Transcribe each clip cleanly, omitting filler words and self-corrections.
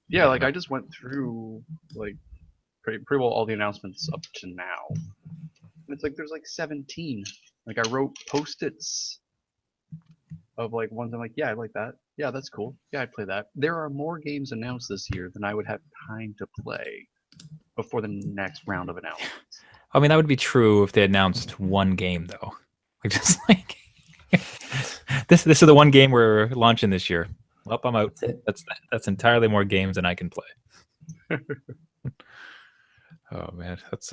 Yeah, like I just went through like pretty well all the announcements up to now. And it's like there's like 17. Like I wrote post-its of like ones I'm like, yeah, I like that. Yeah, that's cool. Yeah, I'd play that. There are more games announced this year than I would have time to play before the next round of announcements. I mean, that would be true if they announced one game, though. Like just like this is the one game we're launching this year. Well, I'm out. That's it. That's entirely more games than I can play. Oh man, it's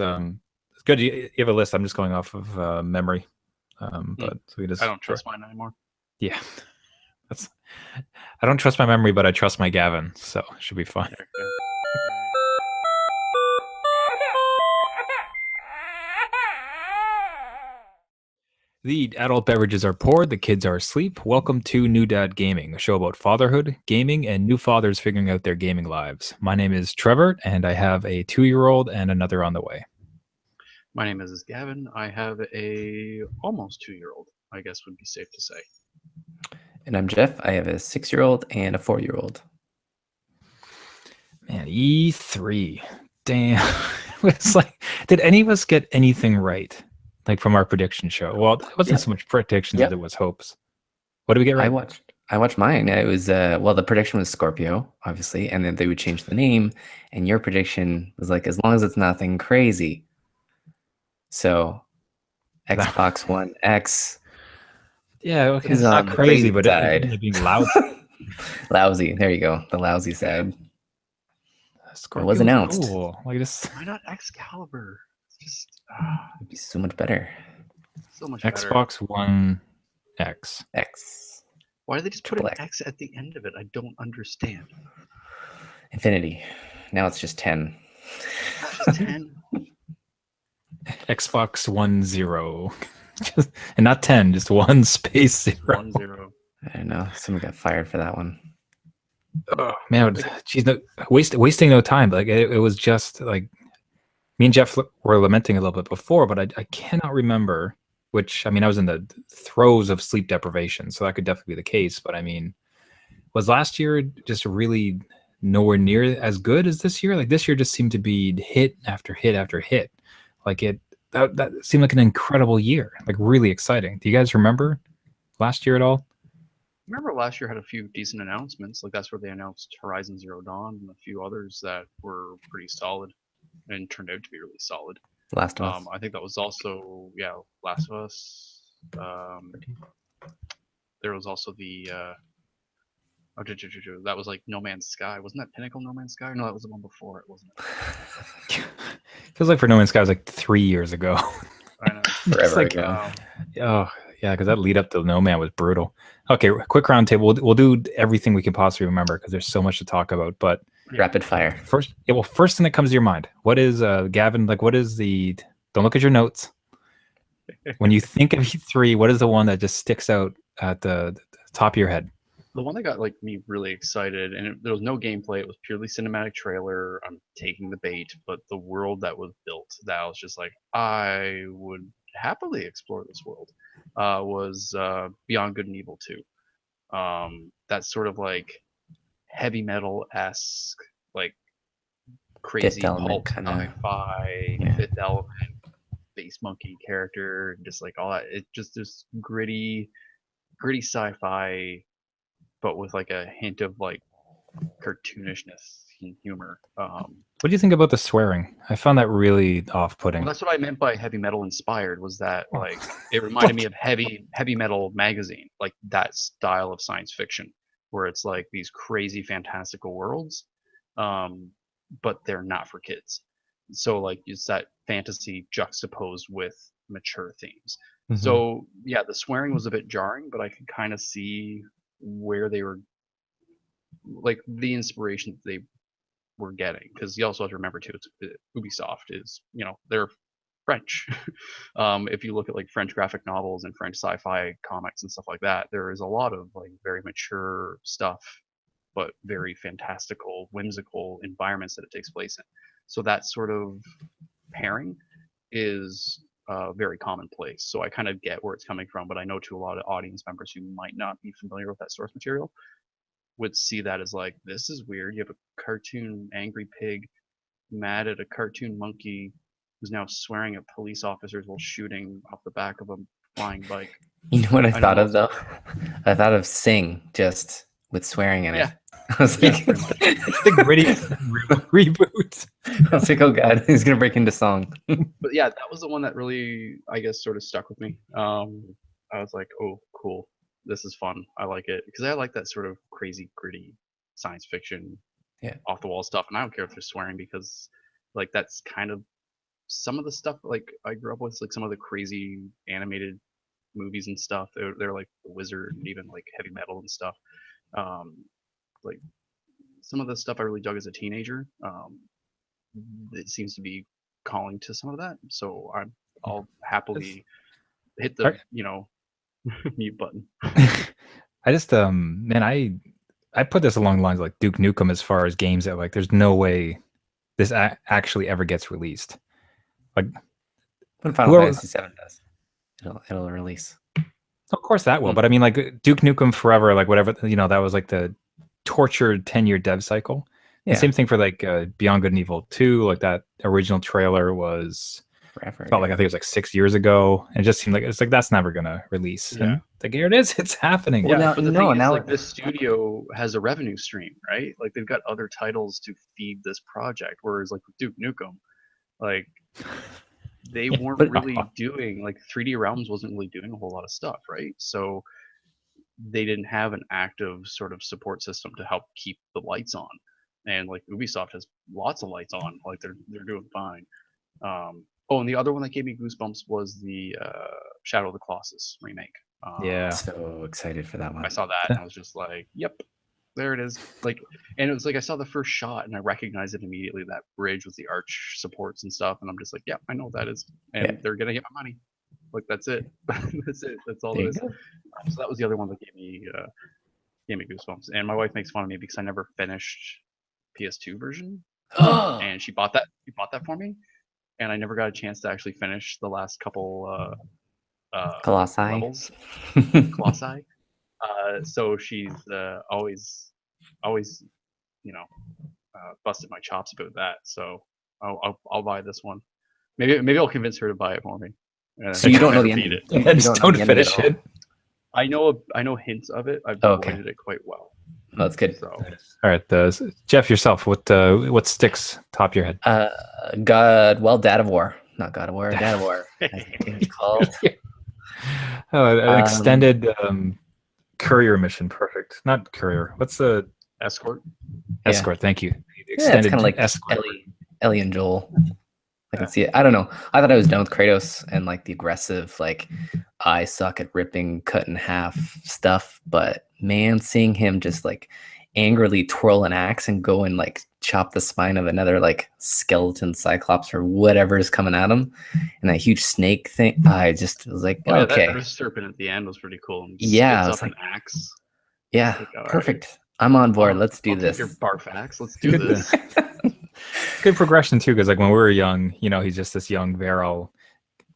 good. You have a list. I'm just going off of memory, but so we just I don't trust mine anymore. yeah. That's I don't trust my memory, but I trust my Gavin, so it should be fine. There we go. The adult beverages are poured, the kids are asleep. Welcome to New Dad Gaming, a show about fatherhood, gaming, and new fathers figuring out their gaming lives. My name is Trevor, and I have a 2-year-old and another on the way. My name is Gavin. I have a almost 2-year-old, I guess would be safe to say. And I'm Jeff. I have a 6-year-old and a 4-year-old. Man, E3. Damn. It's like, did any of us get anything right? Like from our prediction show? Well, it wasn't so much predictions as it was hopes. What did we get right? I watched mine. It was well, the prediction was Scorpio, obviously, and then they would change the name. And your prediction was like, as long as it's nothing crazy. So, Xbox One X. Yeah, okay, is it's not on the crazy, crazy but it ended up being loud. Lousy. There you go. The lousy side. Scorpio It was announced. Cool. Like this. Why not Excalibur? It's just It'd be so much better. so much better. Xbox One X. X. Why did they just put an Triple X. X at the end of it? I don't understand. Infinity. Now it's just 10. Just 10. Xbox 10. And not 10, just 1 space 0. 1-0. I don't know. Someone got fired for that one. Oh man, geez, wasting no time. Like it was just like me and Jeff were lamenting a little bit before, but I cannot remember. Which I mean, I was in the throes of sleep deprivation, so that could definitely be the case. But I mean, was last year just really nowhere near as good as this year? Like this year just seemed to be hit after hit after hit. Like that seemed like an incredible year, like really exciting. Do you guys remember last year at all? Remember last year had a few decent announcements. Like that's where they announced Horizon Zero Dawn and a few others that were pretty solid and turned out to be really solid. Last of Us. I think that was also Last of Us. There was also the that was like No Man's Sky. Wasn't that Pinnacle No Man's Sky? No, that was the one before it, wasn't it? Feels like for No Man's Sky was like 3 years ago. I know. Forever like, ago. Oh yeah, because that lead up to No Man was brutal. Okay, quick roundtable. We'll do everything we can possibly remember because there's so much to talk about. But Rapid fire. first thing that comes to your mind. What is Gavin? Like, what is the? Don't look at your notes. When you think of E3, what is the one that just sticks out at the top of your head? The one that got like me really excited, and there was no gameplay. It was purely cinematic trailer. I'm taking the bait, but the world that was built, that I was just like, I would happily explore this world. Was Beyond Good and Evil 2. That's sort of like heavy metal esque, like crazy Element pulp kinda. sci-fi, Yeah. Fifth Element, Space Monkey character, just like all that. It just this gritty sci-fi, but with like a hint of like cartoonishness and humor. What do you think about the swearing? I found that really off-putting. Well, that's what I meant by heavy metal inspired. Was that like it reminded me of heavy metal magazine, like that style of science fiction, where it's like these crazy fantastical worlds, but they're not for kids. So like it's that fantasy juxtaposed with mature themes. Mhm. So yeah, the swearing was a bit jarring, but I could kind of see where they were, like the inspiration that they were getting, because you also have to remember too, Ubisoft is, they're French. If you look at like French graphic novels and French sci-fi comics and stuff like that, there is a lot of like very mature stuff, but very fantastical, whimsical environments that it takes place in. So that sort of pairing is very commonplace. So I kind of get where it's coming from, but I know to a lot of audience members who might not be familiar with that source material would see that as like, this is weird. You have a cartoon angry pig mad at a cartoon monkey who's now swearing at police officers while shooting off the back of a flying bike. You know what I don't thought know. of though? I thought of Sing just with swearing in it. Yeah. I was Yeah, like, pretty much. The gritty reboot. I was like, oh god, he's gonna break into song. But yeah, that was the one that really, I guess, sort of stuck with me. I was like, oh, cool. This is fun. I like it because I like that sort of crazy, gritty science fiction, Yeah. off the wall stuff. And I don't care if they're swearing because, like, that's kind of some of the stuff like I grew up with, like some of the crazy animated movies and stuff. They're like The Wizard and even like heavy metal and stuff. Like some of the stuff I really dug as a teenager. It seems to be calling to some of that. So I'll happily hit the Alright. mute button. I just man, I put this along the lines of like Duke Nukem as far as games that like there's no way this actually ever gets released. Like When Final Whoever- Fantasy VII does, it'll release. of course that will, Mm. but I mean like Duke Nukem Forever, like whatever, that was like the tortured 10-year dev cycle. Yeah, And same thing for like Beyond Good and Evil 2, like that original trailer was forever. felt like I think it was like 6 years ago, and it just seemed like it's like that's never gonna release. Yeah. And like here it is, it's happening. Well, Yeah, now- but the no, thing is, now like, it- this studio has a revenue stream, right? Like, they've got other titles to feed this project. Whereas, like, with Duke Nukem, like, they weren't but- really doing, like, 3D Realms wasn't really doing a whole lot of stuff, right? So they didn't have an active sort of support system to help keep the lights on. And, like, Ubisoft has lots of lights on. Like, they're doing fine. Oh, and the other one that gave me goosebumps was the Shadow of the Colossus remake. Yeah. So excited for that one. I saw that and I was just like, yep, there it is. Like, and it was like I saw the first shot and I recognized it immediately, that bridge with the arch supports and stuff. And I'm just like, yeah, I know what that is. And Yeah. they're gonna get my money. Like, that's it. That's it. That's all There it you is. go. So that was the other one that gave me goosebumps. And my wife makes fun of me because I never finished PS2 version, and she bought that. She bought that for me, and I never got a chance to actually finish the last couple Colossi. levels. Colossi. So she's always, busted my chops about that. So I'll buy this one. Maybe I'll convince her to buy it for me. So you don't know the beat ending. it. You And just know don't the ending at finish all. it. I know hints of it. I've Oh, okay. avoided it quite well. No, that's good. So All right, Jeff, yourself, what sticks top of your head? Dad of War, not God of War, Dad of War. I think it's called. Oh, an Um, extended courier mission. Perfect. Not courier. What's the escort. Yeah. escort? Thank you. Yeah, it's Extended kind of like escort. Ellie and Joel. I can see it. I don't know. I thought I was done with Kratos and like the aggressive, like I suck at ripping, cut in half stuff. But man, seeing him just like angrily twirl an axe and go and like chop the spine of another like skeleton cyclops or whatever is coming at him, and that huge snake thing, I just was like, Oh, yeah, okay, that serpent at the end was pretty cool. And Yeah, I spits was up an axe. yeah, Like, all right. perfect. I'm on board. I'll- Let's do I'll take this. Your barf axe. Let's do Good this. Good progression too, because like when we were young, he's just this young, virile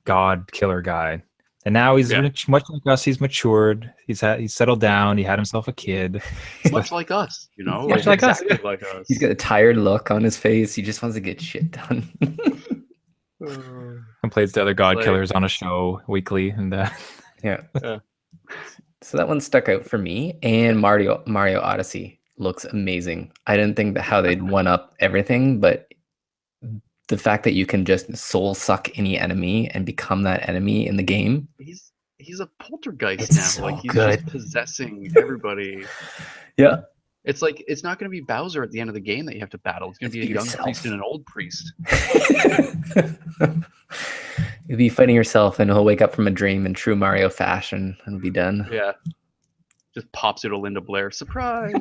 god killer guy, and now he's Yeah. much like us. He's matured. He's settled down. He had himself a kid. Much like us, Much like us, exactly like us. He's got a tired look on his face. He just wants to get shit done. And plays the other god Like- killers on a show weekly, and Yeah. Yeah. So that one stuck out for me. And Mario Odyssey looks amazing. I didn't think that how they'd one up everything, but the fact that you can just soul suck any enemy and become that enemy in the game. He's a poltergeist It's now. so Like, he's good. just possessing everybody. Yeah. It's like it's not going to be Bowser at the end of the game that you have to battle. It's going to It's be a young yourself. priest and an old priest. You'll be fighting yourself and he'll wake up from a dream in true Mario fashion and be done. Yeah. Just pops out a Linda Blair. Surprise!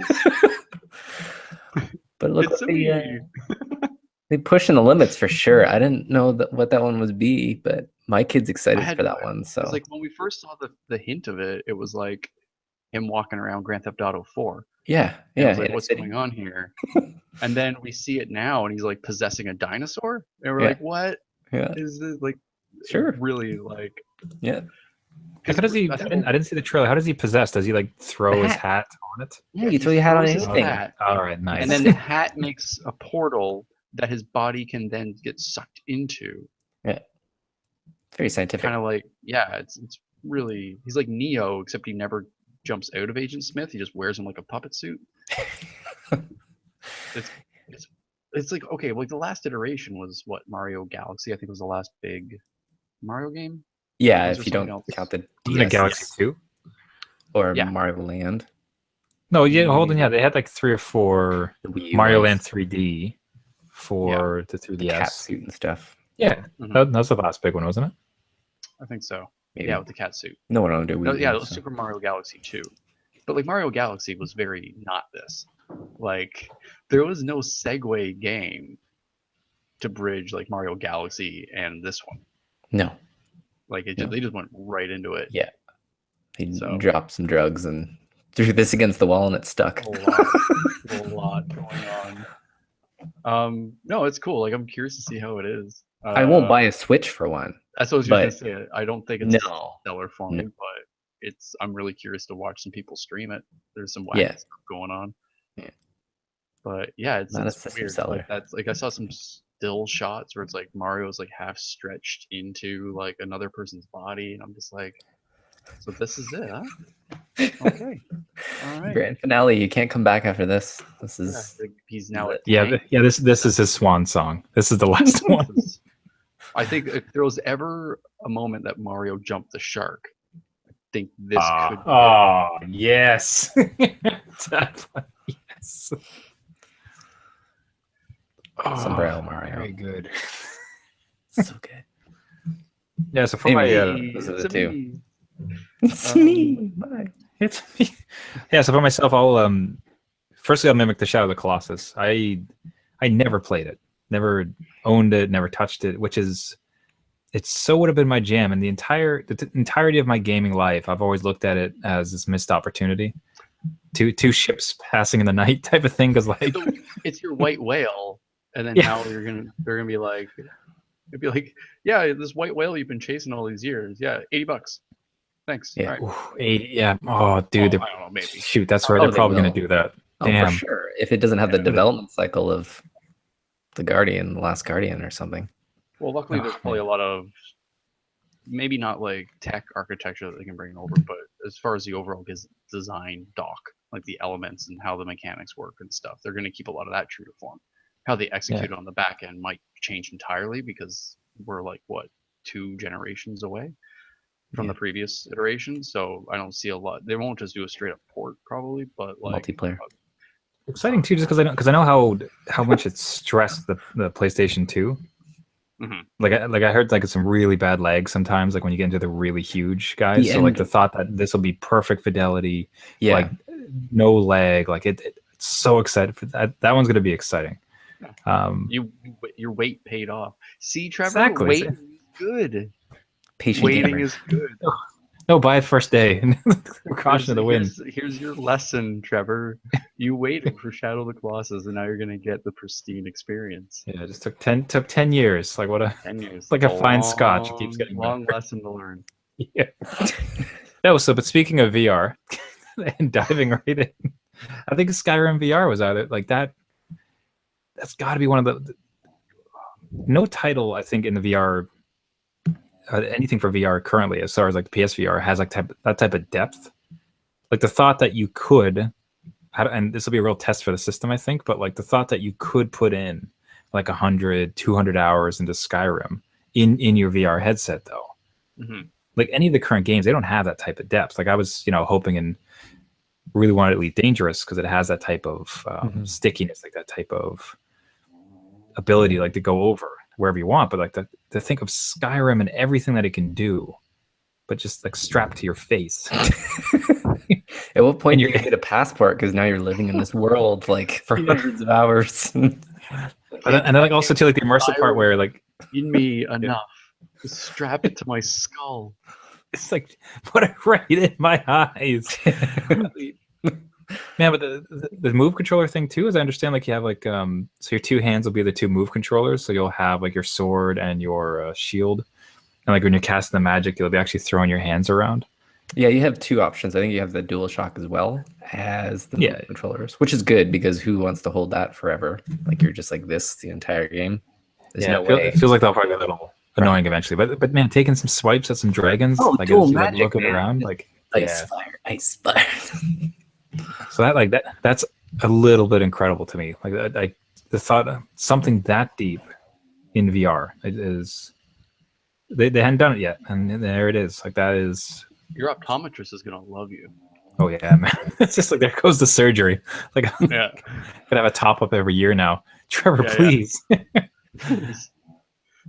But look It's what me. they pushing the limits for sure. I didn't know what that one would be, but my kid's excited had for no that idea. one. So It's like when we first saw the hint of it, it was like him walking around Grand Theft Auto 4. yeah, And I yeah. was like, in a what's city. going on here? And then we see it now, and he's like possessing a dinosaur, and we're Yeah. like, what Yeah, is this? Like, Sure. really, like, yeah. How does he? I didn't see the trailer. How does he possess? Does he like throw his hat on it? Yeah, you throw your hat on throws his anything. hat, All right, nice. and then the hat makes a portal that his body can then get sucked into. Yeah, it's very scientific. Kind of like, yeah, it's really, he's like Neo, except he never jumps out of Agent Smith. He just wears him like a puppet suit. It's like, okay, like the last iteration was what, Mario Galaxy, I think was the last big Mario game. Yeah, Was if there you don't something else? count the Wasn't it DS Galaxy 2? or Yeah. Mario Land. No, yeah, hold on. Yeah, they had like 3 or 4 The Wii U Mario was Land 3D for the 3DS. the cat suit and stuff. Yeah, Mhm. that was the last big one, wasn't it? I think so. Maybe. Yeah, with the cat suit. No one owned it. No, Wii yeah, U, it was so. Super Mario Galaxy 2. But like Mario Galaxy was very not this. Like there was no segue game to bridge like Mario Galaxy and this one. No, Like it No. just, they just went right into it. Yeah. he So- dropped some drugs and threw this against the wall and it stuck. A lot going on. No, it's cool. Like I'm curious to see how it is. I won't buy a Switch for one. That's what I was but- just gonna say. I don't think it's No. stellar for me, but I'm really curious to watch some people stream it. There's some wacky Yeah. stuff going on. Yeah. But yeah, it's Not a it's system weird. seller. Like that's like I saw some still shots where it's like Mario's like half stretched into like another person's body, and I'm just like, so this is it, huh? Okay, all right. Grand finale. You can't come back after this. This Yeah, is like, he's now a Yeah, tank. this is his swan song. This is the last one. I think if there was ever a moment that Mario jumped the shark, I think this could. Oh, yes. Definitely, yes. Sombrero Mario. Very good. so good. Yeah, so for Maybe my those are the It's a two. me. It's Um, me. Bye. it's me. Yeah, so for myself, I'll firstly I'll mimic the Shadow of the Colossus. I never played it, never owned it, never touched it, which is it so would have been my jam. And the entirety of my gaming life, I've always looked at it as this missed opportunity. Two ships passing in the night type of thing, because like So it's your white whale, and then Yeah. now they're gonna be like, it'd be like, yeah, this white whale you've been chasing all these years, yeah, $80. Thanks. Yeah. All right. ooh, 80, yeah. Oh, dude, Well, I don't know, maybe. shoot, that's right. Oh, They're they probably gonna will. do that. Oh, Damn. for sure. If it doesn't have the Yeah. development cycle of the Guardian, the Last Guardian, or something. Well, luckily Oh, there's probably a lot of maybe not like tech architecture that they can bring over, but as far as the overall design dock, like the elements and how the mechanics work and stuff, they're going to keep a lot of that true to form. How they execute on the back end might change entirely because we're like what 2 generations away from Yeah. the previous iteration, so I don't see a lot. They won't just do a straight up port probably, but like Multiplayer. Exciting too, just because I know how much it stressed the PlayStation 2. Mhm. Like I heard like some really bad lag sometimes, like when you get into the really huge guys. Yeah, So like and- the thought that this will be perfect fidelity, Yeah. like no lag, like it's so excited for that. That one's gonna be exciting. your weight paid off. See, Trevor, Exactly. waiting is good. Patient Waiting gamer. is good. No, buy it first day. Caution of the wind. Here's your lesson, Trevor. You waited for Shadow of the Colossus, and now you're gonna get the pristine experience. Yeah, it just took 10 years. Like what a 10 years. like a fine scotch. It keeps getting long lesson to learn. yeah. No, so but speaking of VR and diving right in, I think Skyrim VR was either like that. That's got to be one of the no title I think in the VR anything for VR currently as far as like the PSVR has like that type of depth. Like the thought that you could, and this will be a real test for the system, I think, but like the thought that you could put in like 100, 200 hours into Skyrim in your VR headset though. Mhm. Like any of the current games, they don't have that type of depth. Like I was, hoping and really wanted Elite Dangerous because it has that type of stickiness, like that type of ability, like to go over wherever you want. But like to think of Skyrim and everything that it can do, but just like strapped to your face. At what point And do you're- you get a passport? Because now you're living in this world like for hundreds of hours. And then like also to like the immersive part where like In me enough to strap it to my skull. it's like put it right in my eyes. Man, but the move controller thing too, as I understand, like you have like so your 2 hands will be the 2 move controllers, so you'll have like your sword and your shield And like when you're casting the magic, you'll be actually throwing your hands around. Yeah, you have two options. I think you have the DualShock as well as the Yeah. controllers, which is good because who wants to hold that forever? Like you're just like this the entire game. There's no way. It feels like that'll probably be a little annoying eventually. But man, taking some swipes at some dragons, Oh, like dual as you like magic, looking man. around, like Ice fire, ice fire. so that's a little bit incredible to me. Like the thought of something that deep in VR is they hadn't done it yet, and there it is. Like that is. Your optometrist is gonna love you. Oh yeah, man. It's just like there goes the surgery. Like I'm Yeah. gonna have a top up every year now. Trevor, Yeah, yeah. please.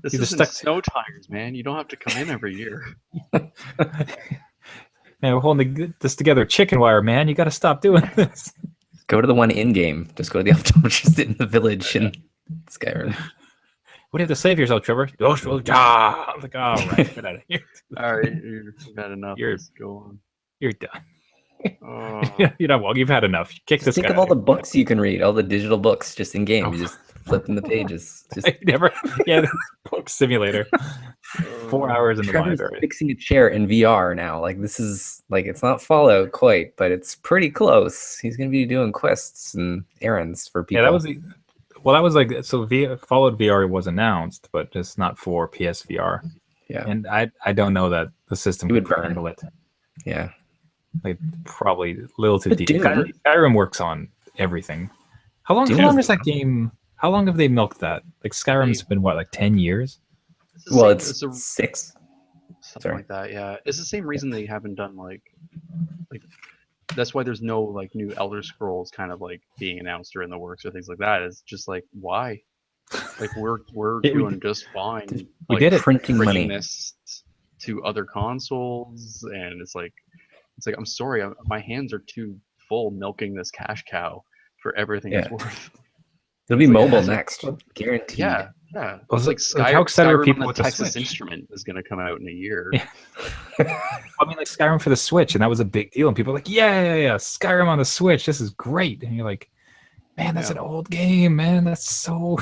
This You just isn't stuck- snow tires, man. You don't have to come in every year. Man, we're holding this together. Chicken wire, man. You got to stop doing this. Go to the one in game. Just go to the optometrist in the village in Skyrim. What do you have to say for yourself, Trevor? I was like, all right, get out of here. All right, you've had enough. You're- Let's go on. You're done. Oh, You know, well, you've had enough. Kick this Think guy of all out the of books you can read, all the digital books just in game. Oh. You just flipping the pages. Just here. Never. Yeah, this book simulator. 4 hours in the Trevor's library. fixing a chair in VR now. Like this is like it's not Fallout quite, but it's pretty close. He's gonna be doing quests and errands for people. Yeah, that was the. Well, that was like so. Fallout VR was announced, but just not for PSVR. Yeah. And I don't know that the system It would could burn. handle it. Yeah. Like probably a little too But deep. Doom- Skyrim works on everything. How long Doom- is that game? How long have they milked that? Like Skyrim's been what, like 10 years? it's the Well, same- it's a- 6. something sorry. like that. Yeah, it's the same reason they haven't done like that's why there's no like new Elder Scrolls kind of like being announced or in the works or things like that. It's just like why? Like we're Yeah, we doing just fine. we like, did it. Printing bringing money. this to other consoles, and it's like I'm sorry, my hands are too full milking this cash cow for everything it's Yeah. worth. It'll be It's like, mobile yeah. next. Guaranteed. Yeah. Well, It's like like, how excited are Skyrim people on with the the Texas Switch? Instrument is going to come out in a year. Yeah. I mean, like Skyrim for the Switch, and that was a big deal. And people were like, yeah, Skyrim on the Switch. This is great. And you're like, man, that's an old game, man. That's so.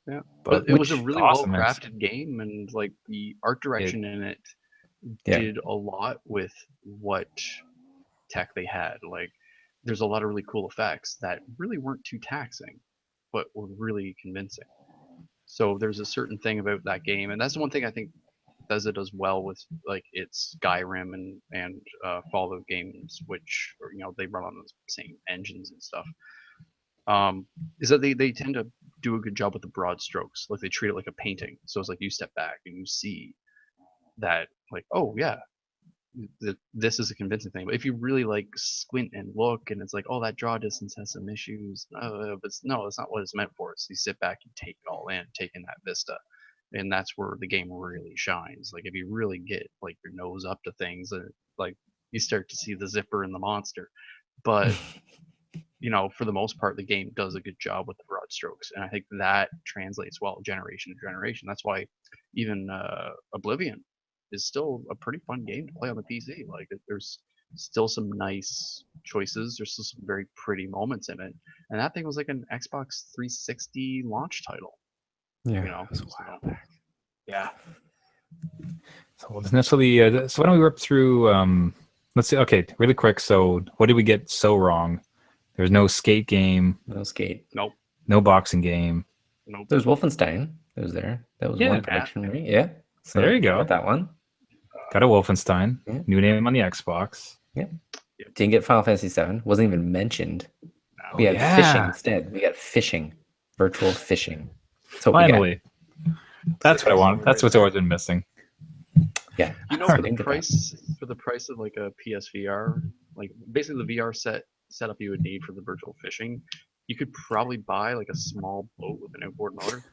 Yeah. But it was a which really awesome. well crafted game, and like the art direction in it Yeah. did a lot with what tech they had. Like there's a lot of really cool effects that really weren't too taxing, but were really convincing. So there's a certain thing about that game, and that's the one thing I think Bethesda does well with like its Skyrim and Fallout games, which you know they run on the same engines and stuff. Is that they tend to do a good job with the broad strokes. Like they treat it like a painting. So it's like you step back and you see that like, oh yeah, this is a convincing thing. But if you really like squint and look, and it's like, oh, that draw distance has some issues. But no, it's not what it's meant for. It's you sit back and take it all in, take in that vista, and that's where the game really shines. Like if you really get like your nose up to things, like you start to see the zipper and the monster. But you know, for the most part, the game does a good job with the broad strokes, and I think that translates well generation to generation. That's why even Oblivion is still a pretty fun game to play on the PC. Like there's still some nice choices. There's still some very pretty moments in it, and that thing was like an Xbox 360 launch title. Yeah. You know, so, yeah. So necessarily. So why don't we rip through? Let's see. Okay, really quick. So what did we get so wrong? There's no skate game, No skate. Nope. no boxing game. Nope. There's Wolfenstein. That was there. That was Yeah. one production, right? Yeah. So There you go. got that one. Got a Wolfenstein. Yeah. New name on the Xbox. Didn't get Final Fantasy VII. Wasn't even mentioned. No. We had yeah. fishing instead. We got fishing. Virtual fishing. So we got. Finally, that's what I want. That's what's always been missing. Yeah. You know, So for didn't the get that. price of like a PSVR, like basically the VR setup you would need for the virtual fishing, you could probably buy like a small boat with an outboard motor.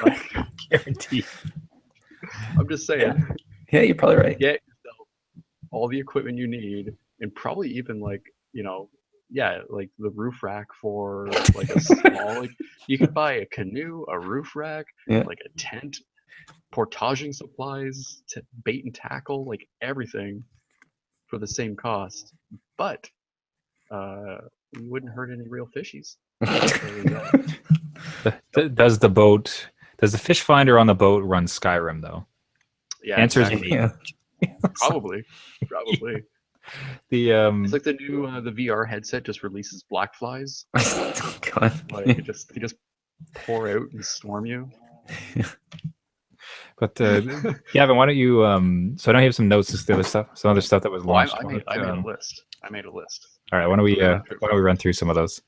Like, Guaranteed. I'm just saying, Yeah, you're probably right. get yourself all the equipment you need, and probably even like like the roof rack for like a small like you could buy a canoe, a roof rack, Yeah. like a tent, portaging supplies, bait and tackle, like everything for the same cost. But you wouldn't hurt any real fishies. There you go. Does the Does the fish finder on the boat run Skyrim though? Yeah, Answer is exactly. Yeah. Probably. The It's like the new the VR headset just releases black flies. Oh, God. Like they just pour out and storm you. But Gavin, why don't you? So I know you have some notes, the other stuff, some other stuff that was Oh, I, launched. I made a list. I made a list. All right, why don't we Run through. run through some of those?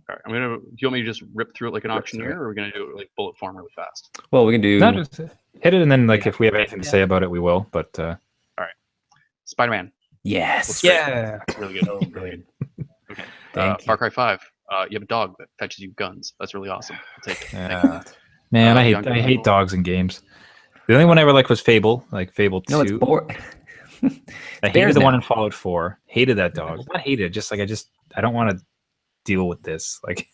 All right, do you want me to just rip through it like an Rip through auctioneer, or are we gonna do it like bullet form really fast? Well, we can do. No, just hit it, and then like Yeah. if we have anything to say about it, we will. But Spider-Man, Yes. great. yeah, really good. So Really good. good. Okay. Thank you. Far Cry 5. You have a dog that fetches you guns. That's really awesome. I'll take it. Thank you. man, I Beyond hate Good and Evil. dogs in games. The only one I ever liked was Fable, like Fable 2. No, it's boring. I hated the one in Fallout 4. Hated that dog. Not hated, just like I don't want to deal with this. Like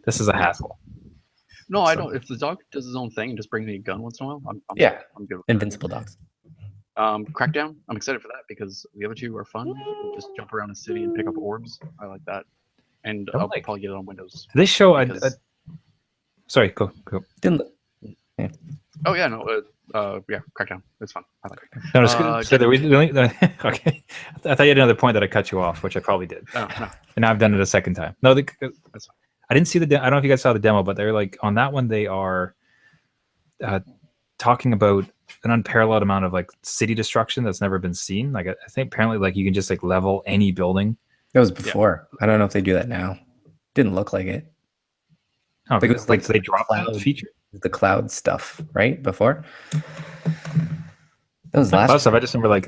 this is a hassle. No, I don't. If the dog does his own thing and just brings me a gun once in a while, I'm Yeah. I'm good with that. Invincible dogs. Crackdown. I'm excited for that because the other two are fun. You just jump around the city and pick up orbs. I like that. And I'm I'll like- probably get it on Windows. This show, because- sorry, go. Didn't look. Oh yeah, no. Yeah, Crackdown. It's fun. I like it. No, so the okay. I thought you had another point that I cut you off, which I probably did. Oh, no. And now I've done it a second time. No, That's fine. I didn't see I don't know if you guys saw the demo, but they're like on that one. They are talking about an unparalleled amount of like city destruction that's never been seen. Like I think apparently like you can just like level any building. That was before. I don't know if they do that now. Didn't look like it. Oh, think it was like like they dropped that cloud. feature. The cloud stuff, right? Before. That was Cloud last. stuff. I just remember like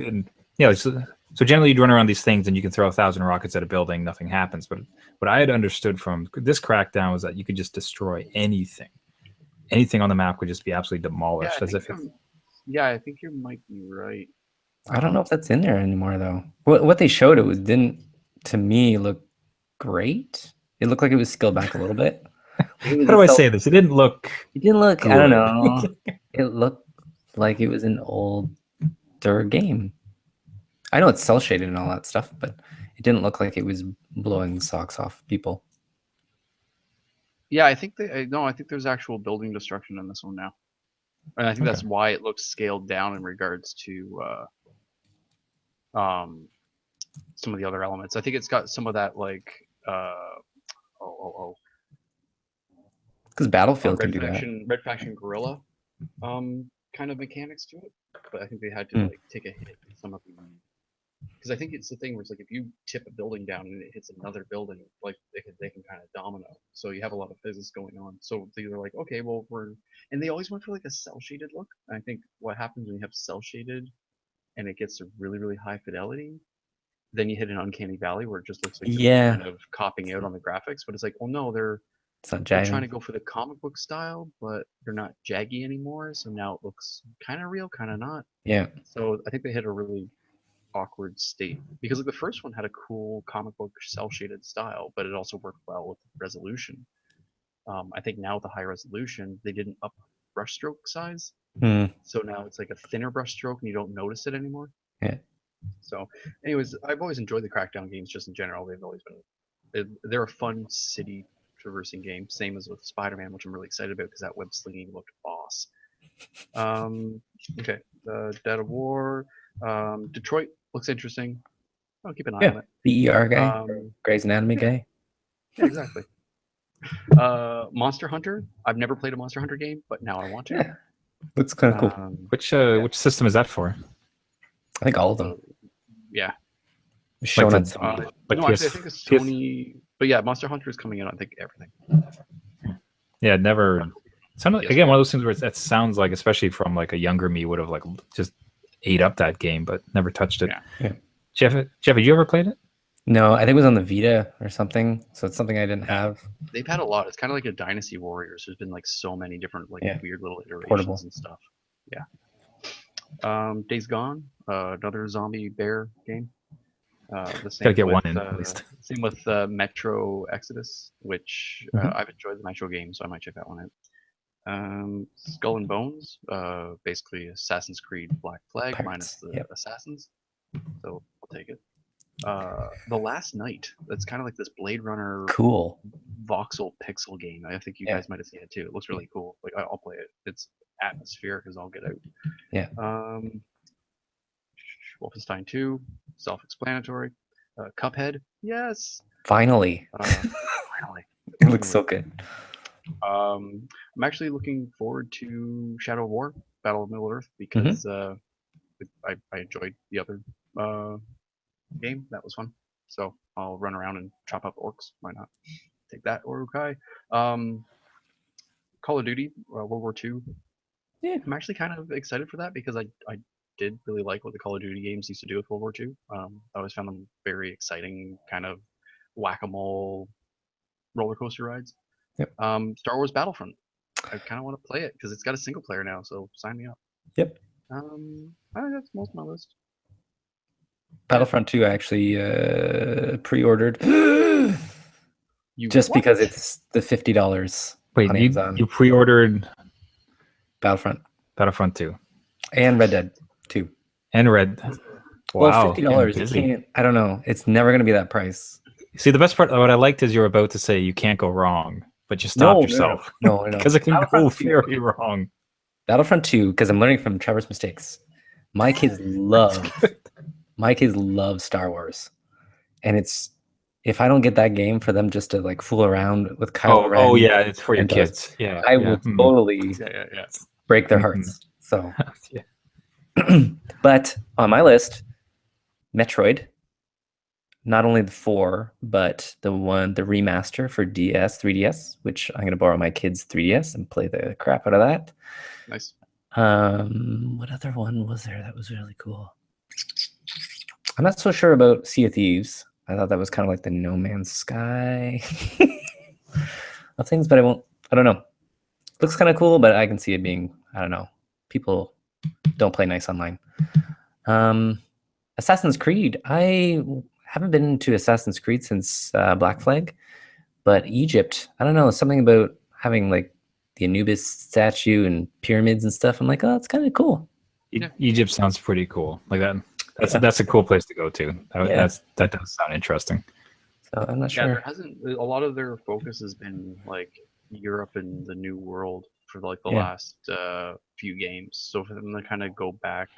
so generally you'd run around these things and you can throw 1,000 rockets at a building, nothing happens. But what I had understood from this Crackdown was that you could just destroy anything. Anything on the map could just be absolutely demolished. I think you might be right. I don't know if that's in there anymore though. What they showed it didn't to me look great. It looked like it was scaled back a little bit. How do I say this? It didn't look. It didn't look. good. I don't know. It looked like it was an older game. I know it's cell shaded and all that stuff, but it didn't look like it was blowing socks off people. Yeah, I think I think there's actual building destruction in this one now, and I think that's why it looks scaled down in regards to some of the other elements. I think it's got some of that like Because Battlefield can do that. Red Faction Guerrilla kind of mechanics to it, but I think they had to like take a hit in some of the, because I think it's the thing where it's like if you tip a building down and it hits another building, like they can kind of domino. So you have a lot of physics going on. So they're like, okay, well and they always went for like a cell shaded look. And I think what happens when you have cell shaded and it gets a really really high fidelity, then you hit an uncanny valley where it just looks like they're kind of copping out on the graphics. But it's like, well, no, they're trying to go for the comic book style, but they're not jaggy anymore. So now it looks kind of real, kind of not. Yeah. So I think they hit a really awkward state because like the first one had a cool comic book cell shaded style, but it also worked well with resolution. I think now with the high resolution, they didn't up brushstroke size, so now it's like a thinner brushstroke and you don't notice it anymore. Yeah. So, anyways, I've always enjoyed the Crackdown games just in general. They've always been they're a fun city traversing game. Same as with Spider-Man, which I'm really excited about because that web slinging looked boss. Okay, Dead of War, Detroit looks interesting. I'll keep an eye on it. The ER guy, Grey's Anatomy guy. Yeah, exactly. Monster Hunter. I've never played a Monster Hunter game, but now I want to. Yeah, looks kind of cool. Which system is that for? I think all of them. Yeah. Shown Like on the- Sony. No, actually, I think it's Sony. But yeah, Monster Hunter is coming in on I think everything. Yeah, never. Sounded like, again one of those things where it sounds like, especially from like a younger me, would have like just ate up that game, but never touched it. Yeah. Jeff, have you ever played it? No, I think it was on the Vita or something. So it's something I didn't have. They've had a lot. It's kind of like a Dynasty Warriors. There's been like so many different like weird little iterations Portable. and stuff. Yeah. Days Gone, another zombie bear game. The same Gotta get with, one in at least. Same with Metro Exodus, which I've enjoyed the Metro game, so I might check that one out. Skull and Bones, basically Assassin's Creed Black Flag Pirates, minus the assassins. So I'll take it. The Last Night. That's kind of like this Blade Runner Cool. voxel pixel game. I think you Yeah. guys might have seen it too. It looks really cool. Like I'll play it. It's atmospheric as all get out. Yeah. Wolfenstein 2, self-explanatory. Cuphead, yes. Finally. Finally. It looks so good. I'm actually looking forward to Shadow of War, Battle of Middle Earth, because I enjoyed the other game. That was fun. So I'll run around and chop up orcs. Why not? Take that, Urukai. Call of Duty, World War II. Yeah. I'm actually kind of excited for that because I did really like what the Call of Duty games used to do with World War II. I always found them very exciting, kind of whack-a-mole roller coaster rides. Yep. Star Wars Battlefront. I kind of want to play it because it's got a single player now, so sign me up. Yep. I think that's most of my list. Battlefront 2 I actually pre-ordered You just what? because it's the $50 Wait, on Amazon. you pre-ordered Battlefront Battlefront 2 and Red Dead 2. and Red. Well, Wow, $50. You busy. can't. I don't know. It's never gonna be that price. See, the best part, what I liked is you're about to say you can't go wrong, but you stopped yourself No. because it can go Battlefront 2. very wrong. Battlefront 2, because I'm learning from Trevor's mistakes. My kids love Star Wars, and it's if I don't get that game for them just to like fool around with Kylo Ren. Oh yeah, it's for your and Darth- kids. Yeah, I yeah. will Mhm. totally Yeah. break their Mhm. hearts. So, Yeah. but on my list, Metroid. Not only the 4, but the remaster for 3DS, which I'm gonna borrow my kids' 3DS and play the crap out of that. Nice. What other one was there that was really cool? I'm not so sure about Sea of Thieves. I thought that was kind of like the No Man's Sky of things, but I don't know. Looks kind of cool, but I can see it being, I don't know. People don't play nice online. Assassin's Creed. I haven't been to Assassin's Creed since Black Flag, but Egypt, I don't know, something about having like the Anubis statue and pyramids and stuff. I'm like, oh, it's kind of cool. Egypt sounds pretty cool. Like that. That's a cool place to go to. That does sound interesting. So I'm not Yeah, sure. there hasn't. A lot of their focus has been like Europe and the New World for like the last few games. So for them to kind of go back,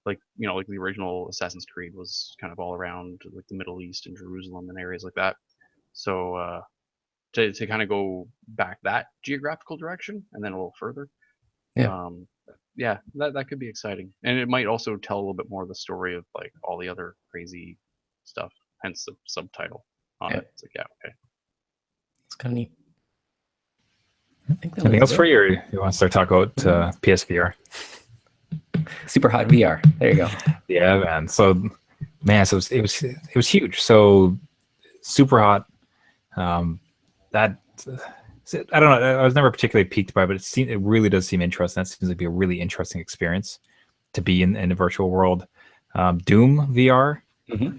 like like the original Assassin's Creed was kind of all around like the Middle East and Jerusalem and areas like that. So to kind of go back that geographical direction and then a little further, that could be exciting, and it might also tell a little bit more of the story of like all the other crazy stuff. Hence the subtitle on it. It's like, okay. It's kind of neat. Anything else for you, or you want to start talking about PSVR? Super Hot VR. There you go. Yeah, man. So it was huge. So Super Hot. I don't know. I was never particularly piqued by it, but it really does seem interesting. That seems to be a really interesting experience to be in a virtual world. Doom VR. Mm-hmm.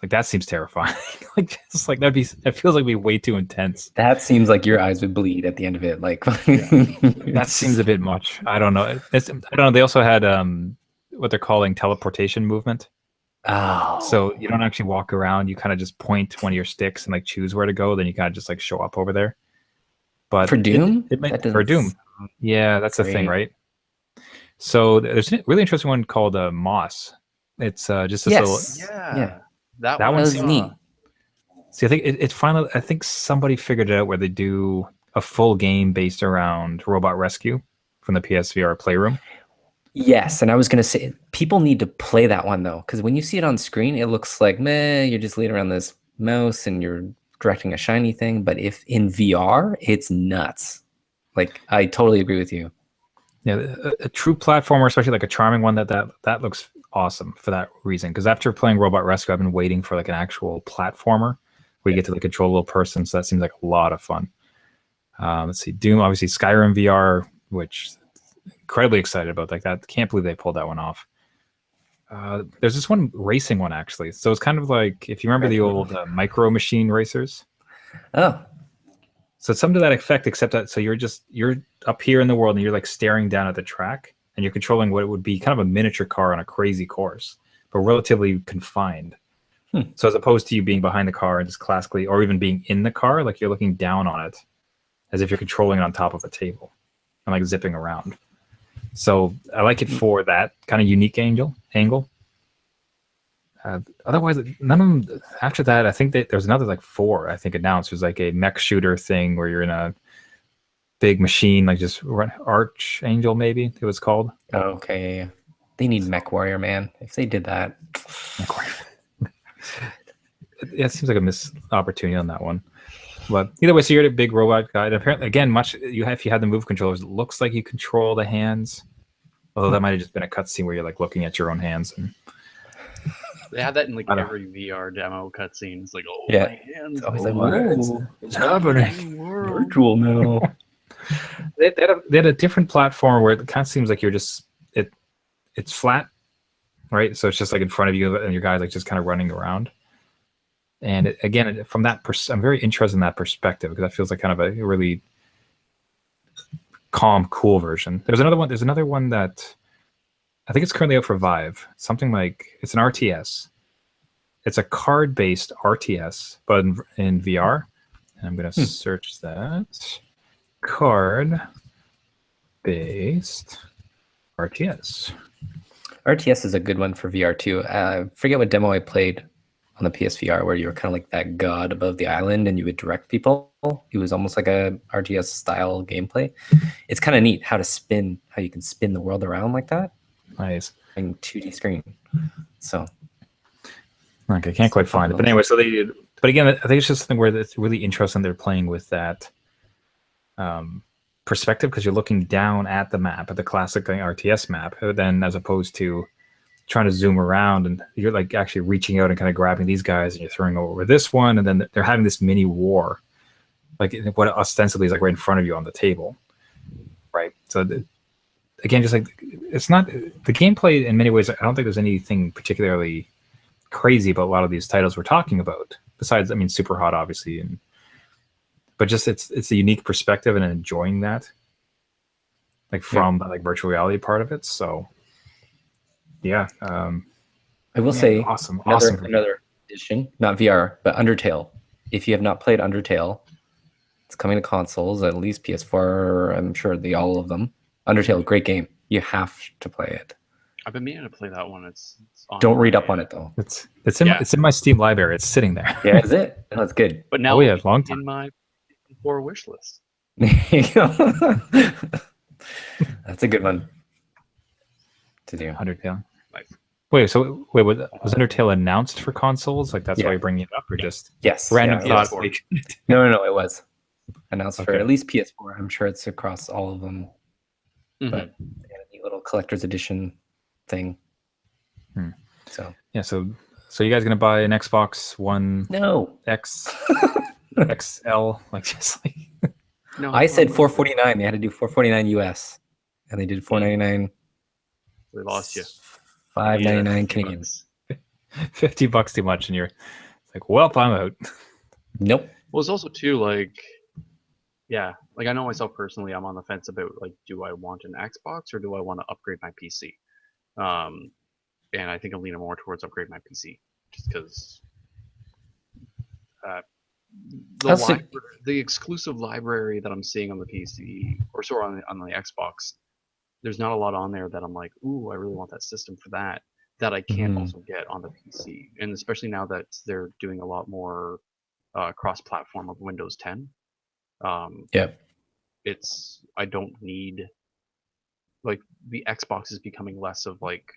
Like that seems terrifying. That feels like it'd be way too intense. That seems like your eyes would bleed at the end of it. Like that seems a bit much. I don't know. I don't know. They also had what they're calling teleportation movement. Oh. So you don't actually walk around. You kind of just point one of your sticks and like choose where to go. Then you kind of just like show up over there. But for Doom, for Doom, yeah, that's the thing, right? So there's a really interesting one called Moss. It's just this little. That one was neat. See, I think it's finally. I think somebody figured it out where they do a full game based around Robot Rescue from the PSVR Playroom. Yes, and I was going to say people need to play that one though, because when you see it on screen, it looks like meh. You're just leaning around this mouse and you're directing a shiny thing. But if in VR, it's nuts. Like I totally agree with you. Yeah, a true platformer, especially like a charming one, that looks awesome for that reason. Because after playing Robot Rescue, I've been waiting for like an actual platformer where you get to like control a little person. So that seems like a lot of fun. Let's see, Doom, obviously Skyrim VR, which incredibly excited about. Like that, can't believe they pulled that one off. There's this one racing one actually. So it's kind of like if you remember the old Micro Machine racers. Oh. So it's something to that effect, except that so you're up here in the world and you're like staring down at the track and you're controlling what it would be kind of a miniature car on a crazy course. but relatively confined. Hmm. So as opposed to you being behind the car and just classically, or even being in the car, like you're looking down on it, as if you're controlling it on top of a table, and like zipping around. So I like it for that kind of unique angle. Otherwise, none of them. After that, I think that there's another like 4. I think announced. There's like a mech shooter thing where you're in a big machine, like just run Archangel, maybe it was called. Oh, okay, yeah. They need Mech Warrior, man. If they did that, Yeah, it seems like a missed opportunity on that one. But either way, so you're a big robot guy. And apparently, again, much if you had the move controllers, it looks like you control the hands. Although that might have just been a cutscene where you're like looking at your own hands. And They had that in like I don't- every VR demo cutscene. It's like, oh, Yeah. my hands. always like, oh, it's happening. virtual now. They had a different platform where it kind of seems like you're just it's flat, right? So it's just like in front of you, and your guy's like just kind of running around. And again, from that, I'm very interested in that perspective because that feels like kind of a really calm, cool version. There's another one. There's another one that I think it's currently out for Vive. Something like it's an RTS. It's a card-based RTS, but in VR. And I'm gonna search that card-based RTS. RTS is a good one for VR too. Forget what demo I played on the PSVR where you were kind of like that god above the island and you would direct people. It was almost like a RTS style gameplay. It's kind of neat how you can spin the world around like that. Nice. In 2D screen. So Okay, can't quite find it. But anyway, so they did. But again, I think it's just something where it's really interesting. They're playing with that perspective because you're looking down at the map, at the classic RTS map, then as opposed to trying to zoom around and you're like actually reaching out and kind of grabbing these guys and you're throwing over this one, and then they're having this mini war, like what ostensibly is like right in front of you on the table, right? So again, just like it's not the gameplay in many ways. I don't think there's anything particularly crazy about a lot of these titles we're talking about. Besides, I mean, Super Hot, obviously, but just it's a unique perspective and enjoying that, like from the like virtual reality part of it. So, yeah, I will say awesome. Another edition, not VR, but Undertale. If you have not played Undertale, it's coming to consoles, at least PS4. I'm sure all of them. Undertale, great game. You have to play it. I've been meaning to play that one. It's on Don't read up on it though. It's in my Steam library. It's sitting there. Yeah, is it? No, it's good. But now yeah, long time. in my for wish list. That's a good one to do. Undertale. Nice. Wait, was Undertale announced for consoles? Like that's why you're bringing it up, or just Yes. random yeah, thought? Like, No, it was announced for Okay. at least PS4. I'm sure it's across all of them. Mhm. But they had a neat little collector's edition thing. So yeah, so you guys gonna buy an Xbox One no, X, XL, like just like No, I said 449. They had to do 449 US, and they did 499. we lost you. 599 Yeah, Canadian. bucks. $50 too much, and you're like, well, I'm out. Nope. Well, it's also too like, yeah, like I know myself personally, I'm on the fence about like, do I want an Xbox or do I want to upgrade my PC? And I think I'm leaning more towards upgrade my PC, just because the exclusive library that I'm seeing on the PC or sorry on the Xbox, there's not a lot on there that I'm like, ooh, I really want that system for that I can't Mhm. also get on the PC, and especially now that they're doing a lot more cross-platform of Windows 10. Yep. I don't need, like, the Xbox is becoming less of like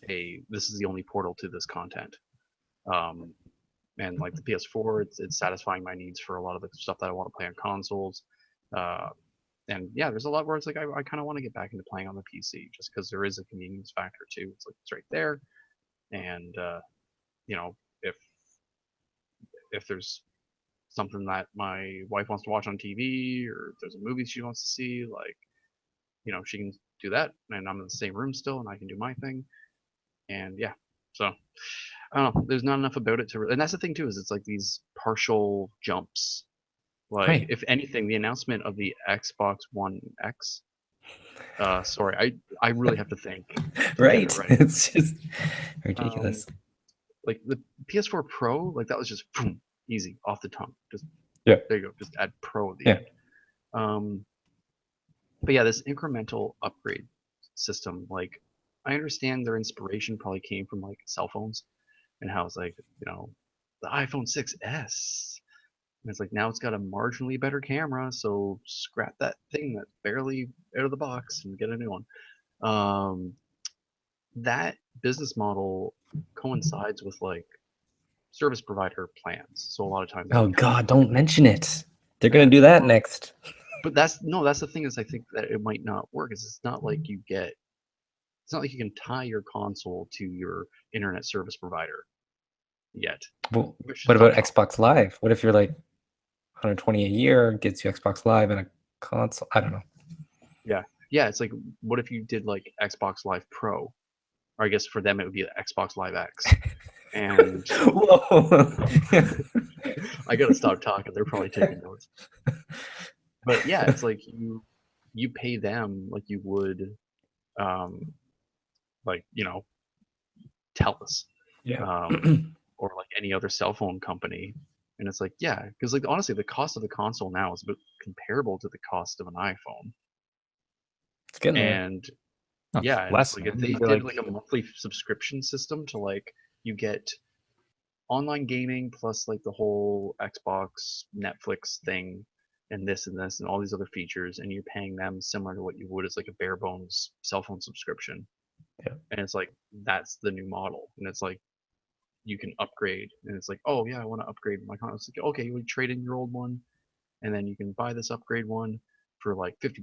this is the only portal to this content. And like the PS4, it's satisfying my needs for a lot of the stuff that I want to play on consoles. And yeah, there's a lot where it's like I kind of want to get back into playing on the PC just because there is a convenience factor too. It's like it's right there, and you know, if there's something that my wife wants to watch on TV or if there's a movie she wants to see, like, you know, she can do that, and I'm in the same room still, and I can do my thing. And yeah, so I don't know. There's not enough about it and that's the thing too, is it's like these partial jumps. Like, Right. if anything, the announcement of the Xbox One X Sorry, I really have to think. To get Right? it right. It's just ridiculous. Like the PS4 Pro, like that was just boom, easy off the tongue. Just Yeah. there you go. Just add Pro at the Yeah. end. But yeah, this incremental upgrade system, like I understand their inspiration probably came from like cell phones and how it's like, the iPhone 6S. And it's like now it's got a marginally better camera, so scrap that thing that's barely out of the box and get a new one. That business model coincides with like service provider plans. So a lot of times, Oh God, don't mention it. They're gonna do that next. but that's the thing is I think that it might not work. Is it's not like it's not like you can tie your console to your internet service provider yet. Well, Which what is about not Xbox Live? What if you're like 120 a year gets you Xbox Live and a console? I don't know. yeah. It's like what if you did like Xbox Live Pro, or I guess for them it would be Xbox Live X. And Whoa. I gotta stop talking. They're probably taking notes. But yeah, it's like you pay them like you would, like TELUS, Yeah. or like any other cell phone company. And it's like, yeah, because like honestly, the cost of the console now is about comparable to the cost of an iPhone. It's getting there. And No, yeah, and it's less. like Man. if they It'd be did like a monthly subscription system to like you get online gaming plus like the whole Xbox, Netflix thing, and this and all these other features, and you're paying them similar to what you would as like a bare bones cell phone subscription. Yeah. And it's like that's the new model, and it's like you can upgrade, and it's like, oh yeah, I want to upgrade my console. It's like, okay, you would trade in your old one, and then you can buy this upgrade one for like $50.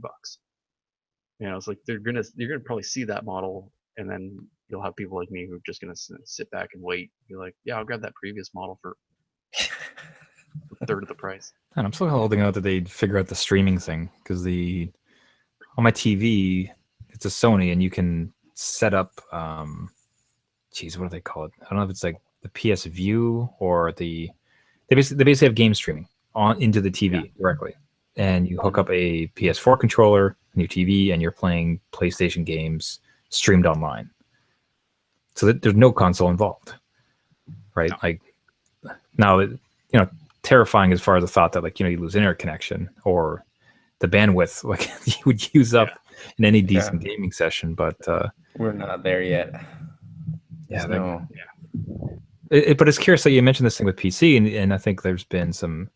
It's like you're gonna probably see that model, and then you'll have people like me who are just gonna sit back and wait. Be like, yeah, I'll grab that previous model for a third of the price. And I'm still holding out that they'd figure out the streaming thing because on my TV, it's a Sony, and you can set up. Geez, what do they call it? I don't know if it's like the PS View or they basically have game streaming on into the TV directly, and you hook up a PS4 controller on your TV, and you're playing PlayStation games streamed online. So that there's no console involved, right? No. Like now, terrifying as far as the thought that like you lose internet connection or the bandwidth like you would use up in any decent gaming session, but we're not there yet. But it's curious that you mentioned this thing with PC, and I think there's been some.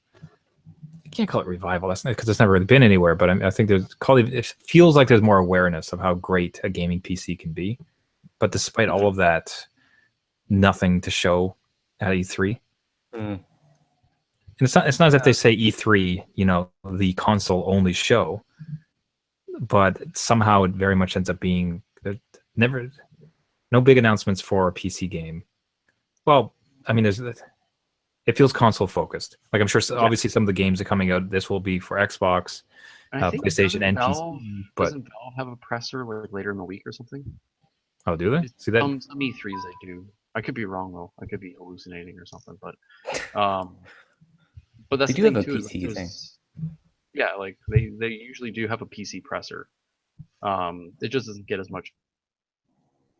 You can't call it revival, that's not because it's never really been anywhere. But I think it feels like there's more awareness of how great a gaming PC can be. But despite all of that, nothing to show at E3. And it's not as if they say E3, the console only show, but somehow it very much ends up being no big announcements for a PC game. Well, I mean, it feels console focused. Like I'm sure, obviously, some of the games are coming out. This will be for Xbox, PlayStation, and PC. But doesn't Valve have a presser like later in the week or something? Oh, do they? See that? Some E3s they do. I could be wrong though. I could be hallucinating or something. But that's they do the thing have a too. PC thing. Yeah, like they usually do have a PC presser. It just doesn't get as much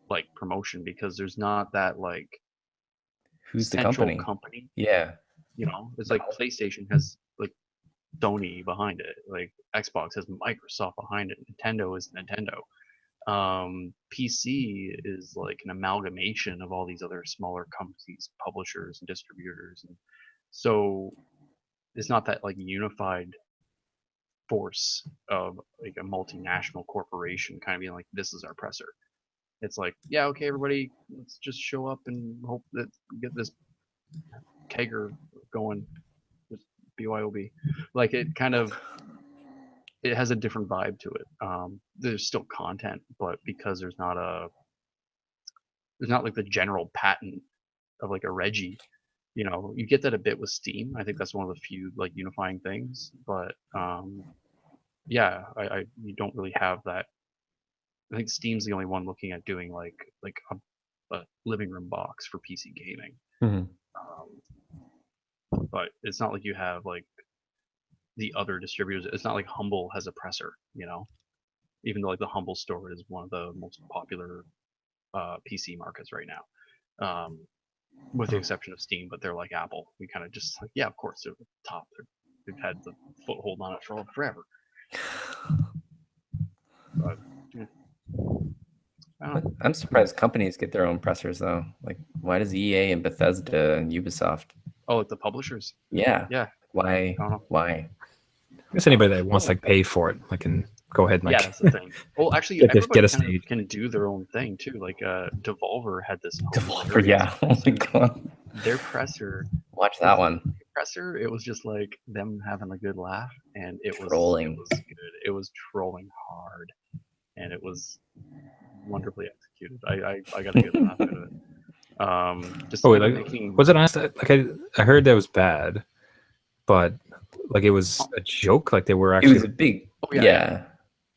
like promotion because there's not that like who's the company. Yeah, it's like PlayStation has like Sony behind it, like Xbox has Microsoft behind it, Nintendo is Nintendo. PC is like an amalgamation of all these other smaller companies, publishers and distributors, and so it's not that like unified force of like a multinational corporation kind of being like, this is our presser. It's like, yeah, okay, everybody, let's just show up and hope that we get this kegger going, just BYOB. Like it has a different vibe to it. There's still content, but because there's not like the general patent of like a Reggie, you get that a bit with Steam. I think that's one of the few like unifying things, but yeah, you don't really have that. I think Steam's the only one looking at doing like a living room box for PC gaming. But it's not like you have like the other distributors. It's not like Humble has a presser, even though like the Humble Store is one of the most popular PC markets right now, with the exception of Steam. But they're like Apple. We kind of just like, yeah, of course they're the top. They've had the foothold on it for forever. But, yeah. I don't know. I'm surprised companies get their own pressers though. Like, why does EA and Bethesda and Ubisoft? Oh, like the publishers. Yeah. Yeah. Why? I don't know. Why? I guess anybody that wants like pay for it, like can go ahead and Yeah, like that's the thing. Well, actually, Get a everybody stage. can do their own thing too. Like Devolver had this. Devolver, yeah. Oh my god. Their presser. Watch that one. Presser. It was just like them having a good laugh, and it Trolling. was good. It was trolling hard, and it was wonderfully executed. I got a good laugh out of it. Just Oh, wait, them like, making. was it honest? Like I heard that was bad, but like it was a joke. Like they were It actually. was a big, Oh, yeah, yeah,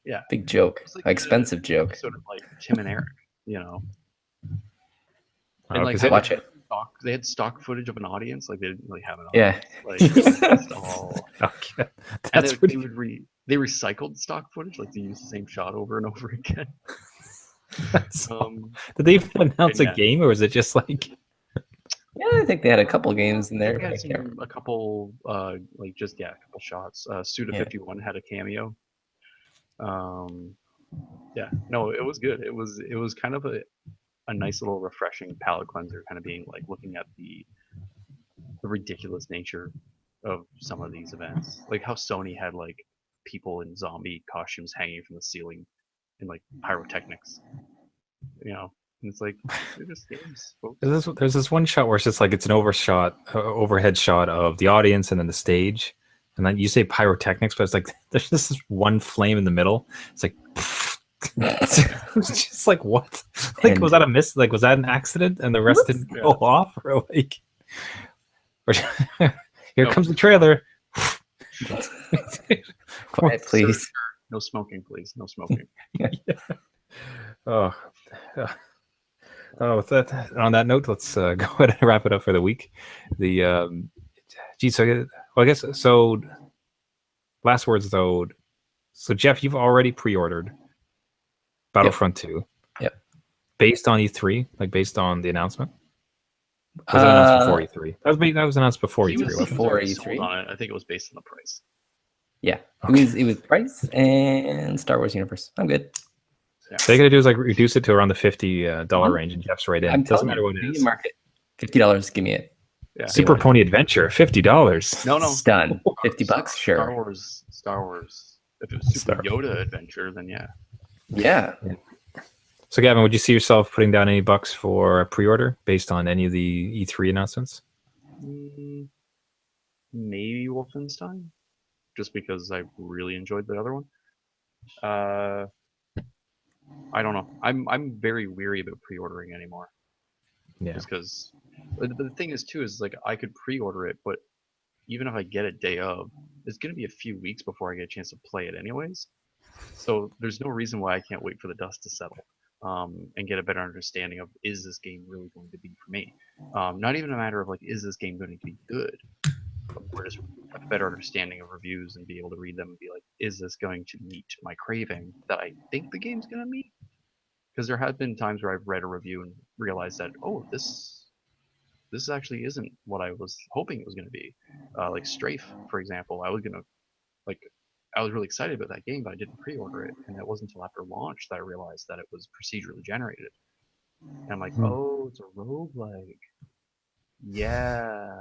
yeah. big joke, It's like expensive joke. Sort of like Tim and Eric, you know. Oh, And like 'cause they Watch had it. they had stock footage of an audience. Like they didn't really have an Yeah. audience. Like it was just all. Okay. And That's they pretty. would they recycled stock footage, like they used the same shot over and over again. That's, Um, did they even announce a yeah. game, or was it just like? Yeah, I think they had a couple games in there. they I had can't remember. a couple, like just a couple shots. Suda Yeah. 51 had a cameo. Yeah, no, it was good. It was kind of a nice little refreshing palate cleanser, kind of being like looking at the ridiculous nature of some of these events, like how Sony had like people in zombie costumes hanging from the ceiling and like pyrotechnics, you know. And it's like they're just games, folks. There's this one shot where it's just like it's an overhead shot of the audience and then the stage, and then you say pyrotechnics, but it's like there's just this one flame in the middle. It's like it's just like what? Like was that a miss? Like was that an accident and the rest didn't go off, or like? Or, here comes the trailer. Quiet, please. Sir, no smoking, please. No smoking. Oh. With that, on that note, let's go ahead and wrap it up for the week. The so I guess so. Last words though. So Jeff, you've already pre-ordered Battlefront 2. Yep. Based on E3, like based on the announcement. Or was it announced before E3? That was announced before He E3. was Before already E3? sold on it. I think it was based on the price. Yeah, Okay. it was price and Star Wars universe. I'm good. Yeah. So they gotta do is like reduce it to around the $50 range, and Jeff's right in. I'm Doesn't telling matter you, what it Media is. Market, $50. Give me it. Yeah. Super Pony Adventure, $50. No. Done. $50, sure. Star Wars. If it was Super Star- Yoda Adventure, then yeah. Yeah. So Gavin, would you see yourself putting down any bucks for a pre-order based on any of the E3 announcements? Maybe Wolfenstein, just because I really enjoyed the other one. I don't know. I'm very weary about pre-ordering anymore. Yeah. Just because the thing is too is like I could pre-order it, but even if I get it day of, it's gonna be a few weeks before I get a chance to play it anyways. So there's no reason why I can't wait for the dust to settle, and get a better understanding of, is this game really going to be for me? Not even a matter of like, is this game going to be good? Or just a better understanding of reviews and be able to read them and be like, is this going to meet my craving that I think the game's going to meet? Because there have been times where I've read a review and realized that, oh, this actually isn't what I was hoping it was going to be. Like Strafe, for example, I was really excited about that game, but I didn't pre-order it, and it wasn't until after launch that I realized that it was procedurally generated. And I'm like, oh, it's a roguelike. Yeah,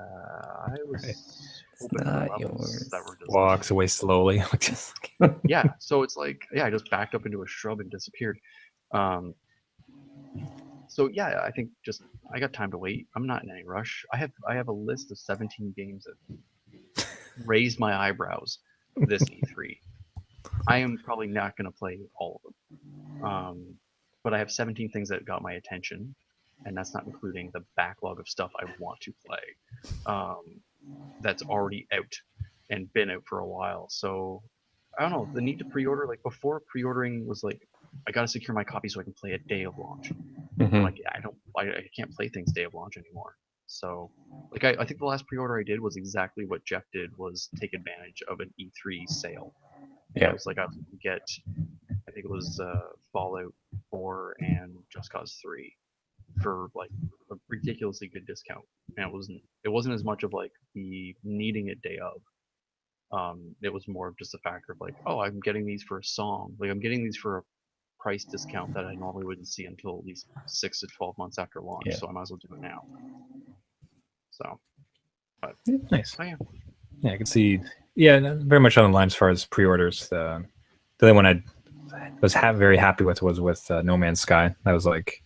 I was hoping for not levels yours. that were just Walks away slowly. yeah. So it's like, yeah, I just backed up into a shrub and disappeared. So yeah, I think just I got time to wait. I'm not in any rush. I have a list of 17 games that raised my eyebrows this E3. I am probably not going to play all of them, but I have 17 things that got my attention, and that's not including the backlog of stuff I want to play, that's already out and been out for a while. So I don't know, the need to pre-order, like before, pre-ordering was like, I gotta secure my copy so I can play a day of launch. Mhm. Like I can't play things day of launch anymore. So like I think the last pre-order I did was exactly what Jeff did, was take advantage of an E3 sale. Yeah. It was like I was gonna get I think it was Fallout 4 and Just Cause 3 for like a ridiculously good discount, and it wasn't as much of like the needing it day of. It was more of just a factor of like, oh, I'm getting these for a song, like I'm getting these for a price discount that I normally wouldn't see until at least 6 to 12 months after launch, Yeah. so I might as well do it now. So, Nice. oh yeah. Yeah, I can see. Yeah, very much on the line as far as pre-orders. The only one I was very happy with was with No Man's Sky. I was like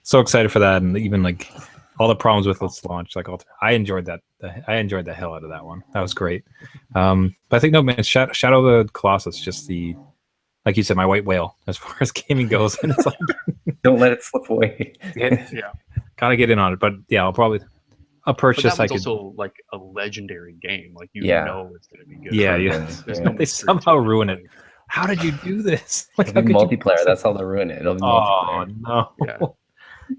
so excited for that, and even like all the problems with its launch, like I enjoyed that. I enjoyed the hell out of that one. That was great. But I think No Man's Shadow of the Colossus, just the, like you said, my white whale as far as gaming goes, and it's like Don't let it slip away. Yeah. Gotta get in on it. But yeah, I'll But purchase. that I was could. also like a legendary game. Like you Yeah. know it's gonna be good. Yeah, For yeah. the- There's yeah. no They mystery somehow to ruin it. like, How did you do this? Like, It'll how be could you multiplayer. possibly- That's how they'll ruin it. It'll be Oh multiplayer. no! Yeah.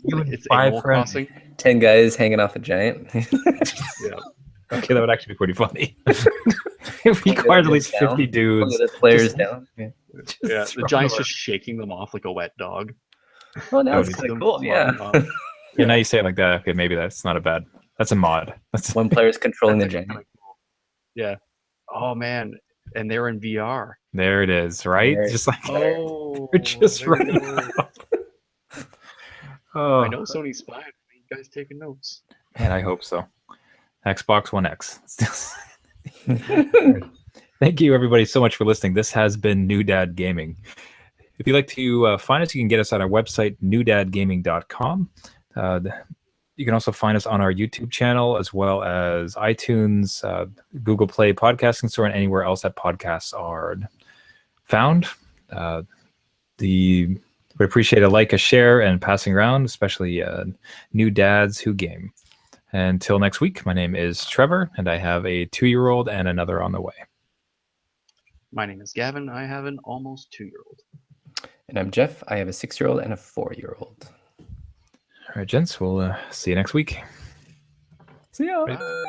You like and it's 5 Animal friends. Crossing. 10 guys hanging off a giant. Yeah. Okay, that would actually be pretty funny. It requires at least 50 dudes. Look at the players just- down. Yeah. just Yeah. throw The giant's them just shaking them off like a wet dog. Oh, now it's Nobody's kind of them cool. Yeah. flying off. Yeah, now you say it like that. Okay, maybe that's not a bad. That's a mod. That's One player's controlling the That's giant. kinda cool. Yeah. Oh man. And they're in VR. there. It is, right? There- Just like Oh, we're just there you right. go. Oh, I know Sony's spying. You guys taking notes? man, I hope so. Xbox One X. Thank you, everybody, so much for listening. This has been New Dad Gaming. If you'd like to find us, you can get us on our website, newdadgaming.com. You can also find us on our YouTube channel, as well as iTunes, Google Play podcasting store, and anywhere else that podcasts are found. We appreciate a like, a share, and passing around, especially new dads who game. Until next week, my name is Trevor, and I have a 2-year-old and another on the way. My name is Gavin. I have an almost 2-year-old. And I'm Jeff. I have a 6-year-old and a 4-year-old. All right, gents, we'll see you next week. See ya. Bye.